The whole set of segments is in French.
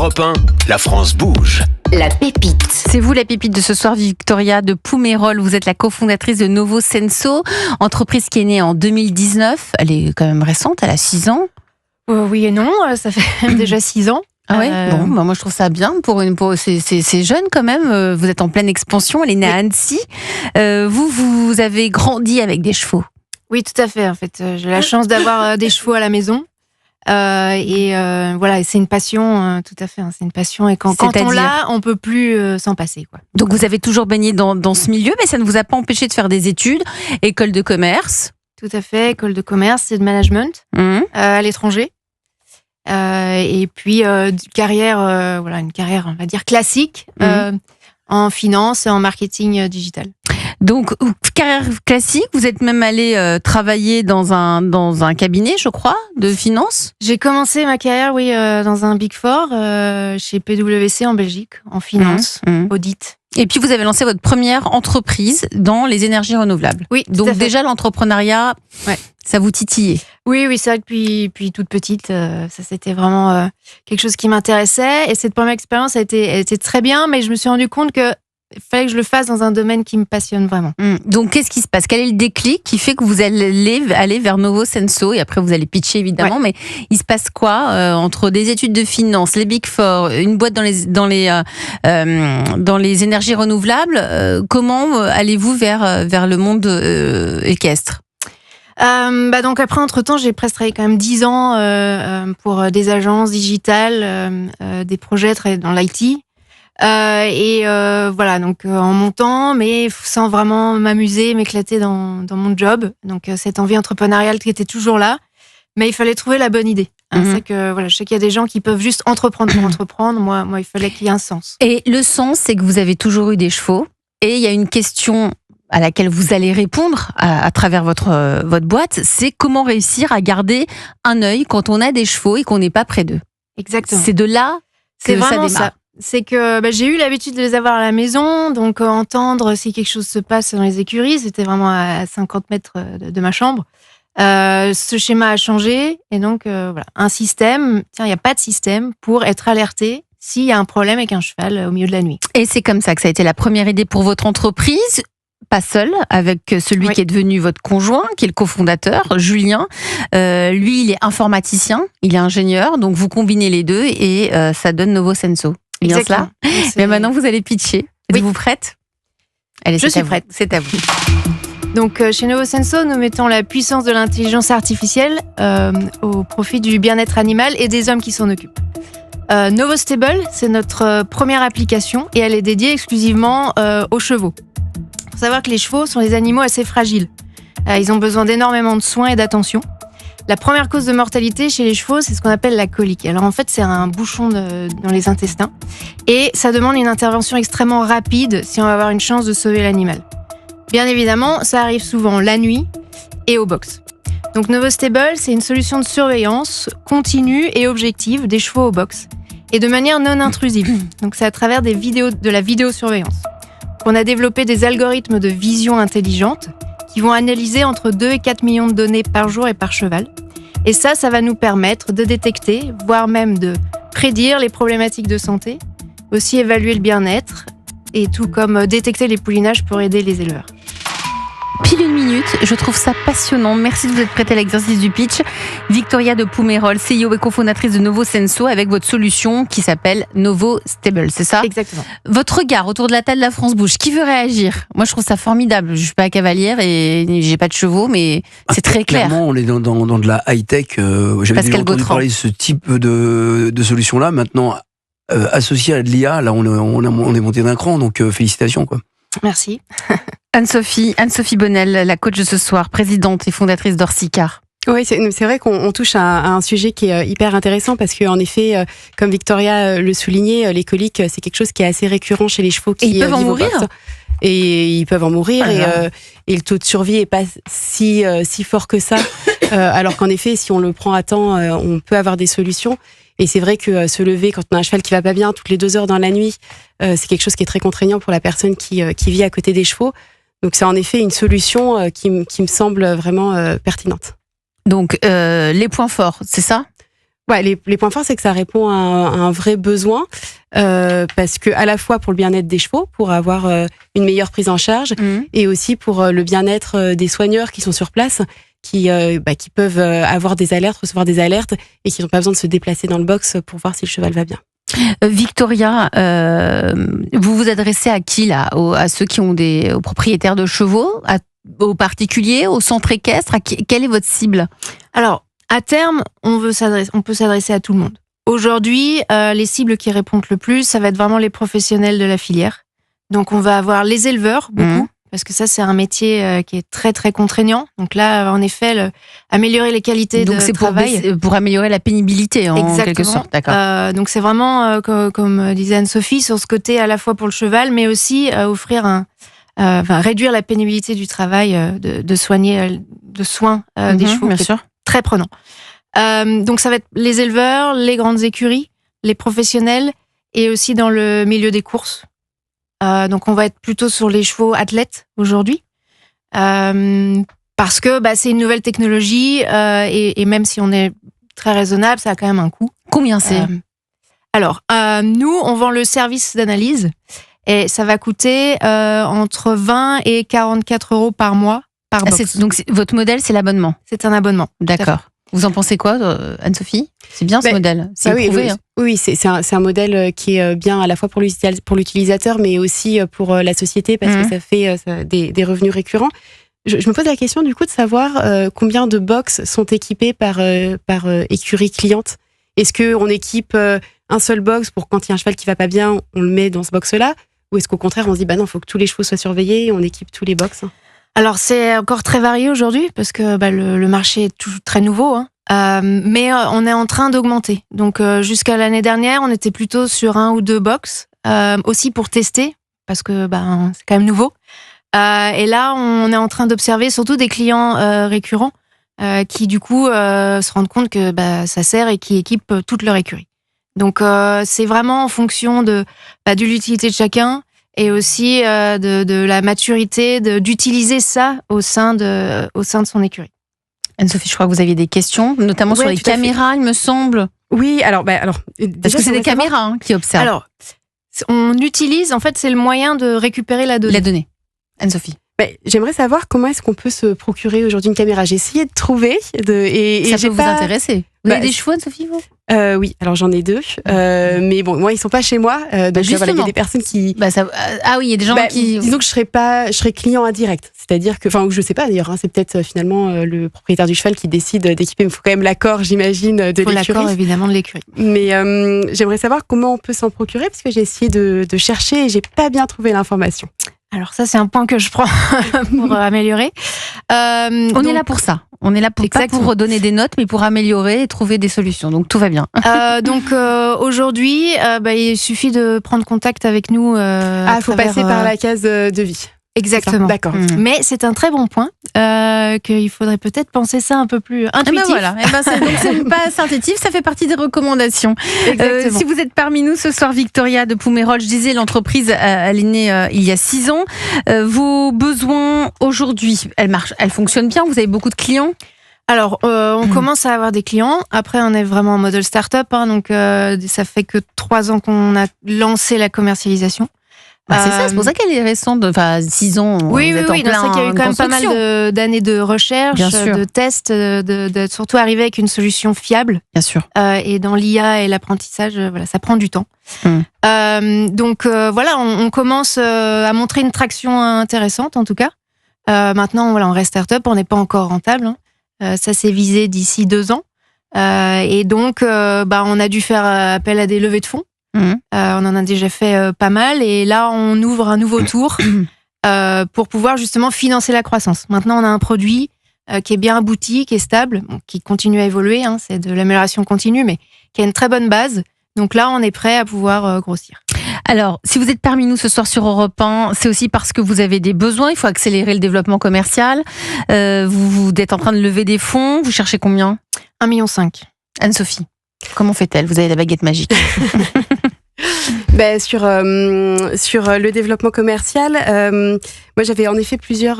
Europe 1, la France bouge. La pépite. C'est vous la pépite de ce soir, Victoria de Poumerol. Vous êtes la cofondatrice de Novo Senso, entreprise qui est née en 2019. Elle est quand même récente, elle a 6 ans. Oui et non, ça fait déjà 6 ans. Ah ouais, bon, bah moi je trouve ça bien c'est jeune quand même. Vous êtes en pleine expansion. Elle est née à Annecy. Vous avez grandi avec des chevaux. Oui, tout à fait. En fait, j'ai la chance d'avoir des chevaux à la maison. Voilà, c'est une passion, tout à fait. C'est une passion, et quand on l'a, on peut plus s'en passer, quoi. Donc vous avez toujours baigné dans ce milieu, mais ça ne vous a pas empêché de faire des études, école de commerce. Tout à fait, école de commerce et de management à l'étranger. Et puis carrière, voilà, une carrière, on va dire classique, en finance et en marketing digital. Donc, carrière classique, vous êtes même allé travailler dans un cabinet, je crois, de finance. J'ai commencé ma carrière, dans un Big Four, chez PwC en Belgique, en finance, audit. Et puis, vous avez lancé votre première entreprise dans les énergies renouvelables. Oui, donc déjà, l'entrepreneuriat, ça vous titillait. Oui, c'est vrai que depuis toute petite, ça c'était vraiment quelque chose qui m'intéressait. Et cette première expérience, elle était très bien, mais je me suis rendu compte que il fallait que je le fasse dans un domaine qui me passionne vraiment. Donc, qu'est-ce qui se passe? Quel est le déclic qui fait que vous allez aller vers Novo Senso? Et après, vous allez pitcher, évidemment. Mais il se passe quoi entre des études de finance, les Big Four, une boîte dans les énergies renouvelables? Comment allez-vous vers le monde équestre? Donc après, entre-temps, j'ai presque travaillé quand même 10 ans pour des agences digitales, des projets dans l'IT. Voilà, donc en montant, mais sans vraiment m'amuser, m'éclater dans mon job. Donc cette envie entrepreneuriale qui était toujours là, mais il fallait trouver la bonne idée. C'est que je sais qu'il y a des gens qui peuvent juste entreprendre pour entreprendre. Moi, il fallait qu'il y ait un sens. Et le sens, c'est que vous avez toujours eu des chevaux, et il y a une question à laquelle vous allez répondre à travers votre boîte, c'est comment réussir à garder un œil quand on a des chevaux et qu'on n'est pas près d'eux. Exactement. C'est de là que ça démarre. Ça. C'est que j'ai eu l'habitude de les avoir à la maison, donc entendre si quelque chose se passe dans les écuries, c'était vraiment à 50 mètres de ma chambre. Ce schéma a changé, et donc un système, il n'y a pas de système pour être alerté s'il y a un problème avec un cheval au milieu de la nuit. Et c'est comme ça que ça a été la première idée pour votre entreprise. Pas seul, avec celui qui est devenu votre conjoint, qui est le cofondateur, Julien. Lui, il est informaticien, il est ingénieur, donc vous combinez les deux et ça donne Novo Senso. Bien cela. Mais maintenant, vous allez pitcher. Êtes-vous prête? Allez, je suis prête. C'est à vous. Donc, chez Novo Senso, nous mettons la puissance de l'intelligence artificielle au profit du bien-être animal et des hommes qui s'en occupent. Novo Stable, c'est notre première application et elle est dédiée exclusivement aux chevaux. Il faut savoir que les chevaux sont des animaux assez fragiles. Ils ont besoin d'énormément de soins et d'attention. La première cause de mortalité chez les chevaux, c'est ce qu'on appelle la colique. Alors en fait, c'est un bouchon dans les intestins. Et ça demande une intervention extrêmement rapide si on va avoir une chance de sauver l'animal. Bien évidemment, ça arrive souvent la nuit et au box. Donc Novo Stable, c'est une solution de surveillance continue et objective des chevaux au box. Et de manière non intrusive. Donc c'est à travers de la vidéosurveillance. On a développé des algorithmes de vision intelligente qui vont analyser entre 2 et 4 millions de données par jour et par cheval. Et ça va nous permettre de détecter, voire même de prédire les problématiques de santé, aussi évaluer le bien-être, et tout comme détecter les poulinages pour aider les éleveurs. Pile 1 minute, je trouve ça passionnant. Merci de vous être prêtée à l'exercice du pitch. Victoria de Poumerol, CEO et cofondatrice de Novo Senso, avec votre solution qui s'appelle Novo Stable, c'est ça? Exactement. Votre regard autour de la table de la France bouge. Qui veut réagir? Moi, je trouve ça formidable. Je suis pas cavalière et j'ai pas de chevaux, mais c'est très clair. Clairement, on est dans de la high-tech. J'avais déjà entendu parler de ce type de solution-là. Maintenant, associé à de l'IA, là, on est monté d'un cran, donc félicitations, quoi. Merci. Anne-Sophie Bonnel, la coach de ce soir, présidente et fondatrice d'Orsicar. Oui, c'est vrai qu'on touche à un sujet qui est hyper intéressant parce qu'en effet, comme Victoria le soulignait, les coliques, c'est quelque chose qui est assez récurrent chez les chevaux qui peuvent en mourir. Et ils peuvent en mourir et le taux de survie est pas si fort que ça. Alors qu'en effet, si on le prend à temps, on peut avoir des solutions. Et c'est vrai que se lever quand on a un cheval qui va pas bien toutes les 2 heures dans la nuit, c'est quelque chose qui est très contraignant pour la personne qui vit à côté des chevaux. Donc c'est en effet une solution qui me semble vraiment pertinente. Donc les points forts, c'est ça? Ouais, les points forts, c'est que ça répond à un vrai besoin, parce que à la fois pour le bien-être des chevaux, pour avoir une meilleure prise en charge, et aussi pour le bien-être des soigneurs qui sont sur place, qui peuvent avoir des alertes, recevoir des alertes, et qui n'ont pas besoin de se déplacer dans le box pour voir si le cheval va bien. Victoria, vous vous adressez à qui là? À ceux qui ont aux propriétaires de chevaux, aux particuliers, au centre équestre? Quelle est votre cible? Alors, à terme, on peut s'adresser à tout le monde. Aujourd'hui, les cibles qui répondent le plus, ça va être vraiment les professionnels de la filière. Donc, on va avoir les éleveurs, beaucoup, parce que ça, c'est un métier qui est très, très contraignant. Donc là, en effet, améliorer les qualités de travail. Donc, pour améliorer la pénibilité, en quelque sorte. D'accord. Donc, c'est vraiment, comme disait Anne-Sophie, sur ce côté à la fois pour le cheval, mais aussi offrir réduire la pénibilité du travail, de soins des chevaux. Bien sûr. Très prenant. Donc, ça va être les éleveurs, les grandes écuries, les professionnels, et aussi dans le milieu des courses. Donc, on va être plutôt sur les chevaux athlètes aujourd'hui, parce que c'est une nouvelle technologie, et même si on est très raisonnable, ça a quand même un coût. Combien c'est? Alors, nous, on vend le service d'analyse, et ça va coûter entre 20 et 44 € par mois par box. Donc, votre modèle, c'est l'abonnement? C'est un abonnement. D'accord. Vous en pensez quoi, Anne-Sophie? C'est bien ce modèle. C'est prouvé. Oui, c'est un modèle qui est bien à la fois pour l'utilisateur, mais aussi pour la société, parce que ça fait des revenus récurrents. Je me pose la question du coup de savoir combien de box sont équipées par écurie cliente. Est-ce qu'on équipe un seul box pour quand il y a un cheval qui va pas bien, on le met dans ce box-là? Ou est-ce qu'au contraire, on se dit non, il faut que tous les chevaux soient surveillés et on équipe tous les box? Alors, c'est encore très varié aujourd'hui, parce que le marché est tout très nouveau, mais on est en train d'augmenter. Donc, jusqu'à l'année dernière, on était plutôt sur 1 ou 2 box, aussi pour tester, parce que c'est quand même nouveau. Et là, on est en train d'observer surtout des clients récurrents qui, du coup, se rendent compte que ça sert et qui équipent toute leur écurie. Donc, c'est vraiment en fonction de l'utilité de chacun, et aussi de la maturité d'utiliser ça au sein de son écurie. Anne-Sophie, je crois que vous aviez des questions, notamment sur les caméras, il me semble. Oui, alors parce que c'est des caméras qui observent. Alors, on utilise, en fait, c'est le moyen de récupérer la donnée. La donnée. Anne-Sophie. J'aimerais savoir comment est-ce qu'on peut se procurer aujourd'hui une caméra. J'ai essayé de trouver. Et ça peut vous intéresser. Vous avez des chevaux, Anne-Sophie, vous? Oui, alors j'en ai 2. Mais bon, moi, ils sont pas chez moi. Donc il y a des personnes qui... il y a des gens qui... Disons que je serais client indirect. C'est-à-dire que... Enfin, je sais pas d'ailleurs, c'est peut-être finalement le propriétaire du cheval qui décide d'équiper. Il faut quand même l'accord, j'imagine, de l'écurie. Il faut l'accord, évidemment, de l'écurie. Mais j'aimerais savoir comment on peut s'en procurer, parce que j'ai essayé de chercher et j'ai pas bien trouvé l'information. Alors ça, c'est un point que je prends pour améliorer. On est là pour ça. On est là pas pour redonner des notes, mais pour améliorer et trouver des solutions. Donc tout va bien. Aujourd'hui, il suffit de prendre contact avec nous. Faut passer par la case de vie. Exactement. D'accord. Mais c'est un très bon point, qu'il faudrait peut-être penser ça un peu plus intuitif. C'est pas synthétique, ça fait partie des recommandations. Si vous êtes parmi nous ce soir, Victoria de Poumerol, je disais, l'entreprise, elle est née il y a 6 ans. Vos besoins aujourd'hui, elle fonctionne bien? Vous avez beaucoup de clients? Alors, on commence à avoir des clients. Après, on est vraiment en modèle start-up, donc ça fait que 3 ans qu'on a lancé la commercialisation. C'est ça, c'est pour ça qu'elle est récente, 6 ans. Oui, c'est qu'il y a eu quand même pas mal d'années de recherche, de tests, de surtout arriver avec une solution fiable. Bien sûr. Et dans l'IA et l'apprentissage, ça prend du temps. Donc on commence à montrer une traction intéressante en tout cas. Maintenant, on reste start-up, on n'est pas encore rentable. Ça c'est visé d'ici 2 ans. Et donc, on a dû faire appel à des levées de fonds. On en a déjà fait pas mal, et là on ouvre un nouveau tour pour pouvoir justement financer la croissance. Maintenant on a un produit qui est bien abouti, qui est stable, qui continue à évoluer, c'est de l'amélioration continue, mais qui a une très bonne base. Donc là on est prêt à pouvoir grossir. Alors, si vous êtes parmi nous ce soir sur Europe 1, c'est aussi parce que vous avez des besoins, il faut accélérer le développement commercial. Vous êtes en train de lever des fonds, vous cherchez combien? 1,5 million. Anne-Sophie, comment fait-elle? Vous avez la baguette magique. Sur le développement commercial, moi j'avais en effet plusieurs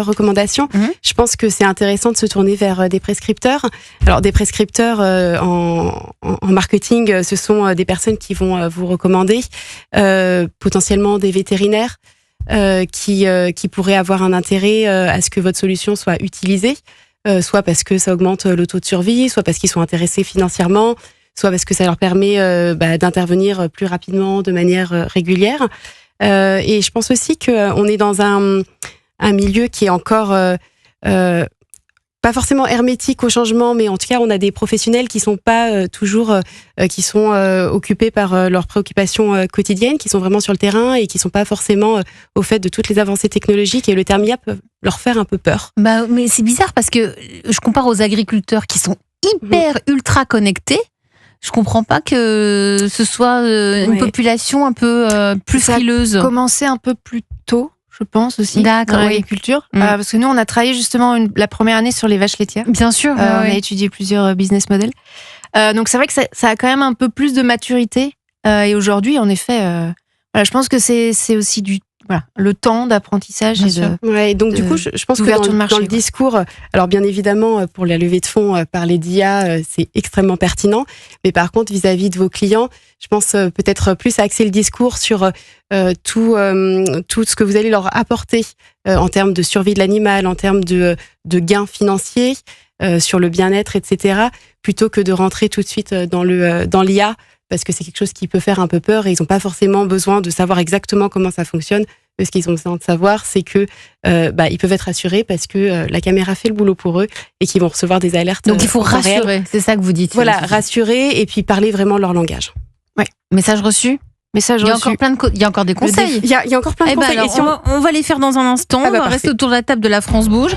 recommandations. Je pense que c'est intéressant de se tourner vers des prescripteurs. Alors des prescripteurs en marketing, ce sont des personnes qui vont vous recommander potentiellement des vétérinaires qui pourraient avoir un intérêt à ce que votre solution soit utilisée, soit parce que ça augmente le taux de survie, soit parce qu'ils sont intéressés financièrement, soit parce que ça leur permet d'intervenir plus rapidement, de manière régulière. Et je pense aussi qu'on est dans un milieu qui est encore pas forcément hermétique au changement, mais en tout cas, on a des professionnels qui sont pas toujours, qui sont occupés par leurs préoccupations quotidiennes, qui sont vraiment sur le terrain et qui sont pas forcément au fait de toutes les avancées technologiques. Et le terme IA peut leur faire un peu peur. Mais c'est bizarre parce que je compare aux agriculteurs qui sont hyper ultra connectés. Je comprends pas que ce soit une population un peu plus frileuse. Commencer un peu plus tôt, je pense aussi, dans l'agriculture. Parce que nous, on a travaillé justement la première année sur les vaches laitières. Bien sûr. On a étudié plusieurs business models. Donc c'est vrai que ça a quand même un peu plus de maturité. Et aujourd'hui, en effet, je pense que c'est aussi le temps d'apprentissage. Donc du coup, je pense que dans le discours, alors bien évidemment, pour la levée de fonds, parler d'IA, c'est extrêmement pertinent. Mais par contre, vis-à-vis de vos clients, je pense peut-être plus à axer le discours sur tout ce que vous allez leur apporter en termes de survie de l'animal, en termes de gains financiers, sur le bien-être, etc., plutôt que de rentrer tout de suite dans l'IA, parce que c'est quelque chose qui peut faire un peu peur et ils n'ont pas forcément besoin de savoir exactement comment ça fonctionne. Ce qu'ils ont besoin de savoir, c'est que ils peuvent être rassurés parce que la caméra fait le boulot pour eux et qu'ils vont recevoir des alertes. Donc il faut rassurer, c'est ça que vous dites. Voilà, rassurer et puis parler vraiment leur langage. Ouais. Message reçu. Il y a encore il y a encore des conseils. Il y a encore plein de conseils. On va les faire dans un instant. On va rester autour de la table de La France Bouge.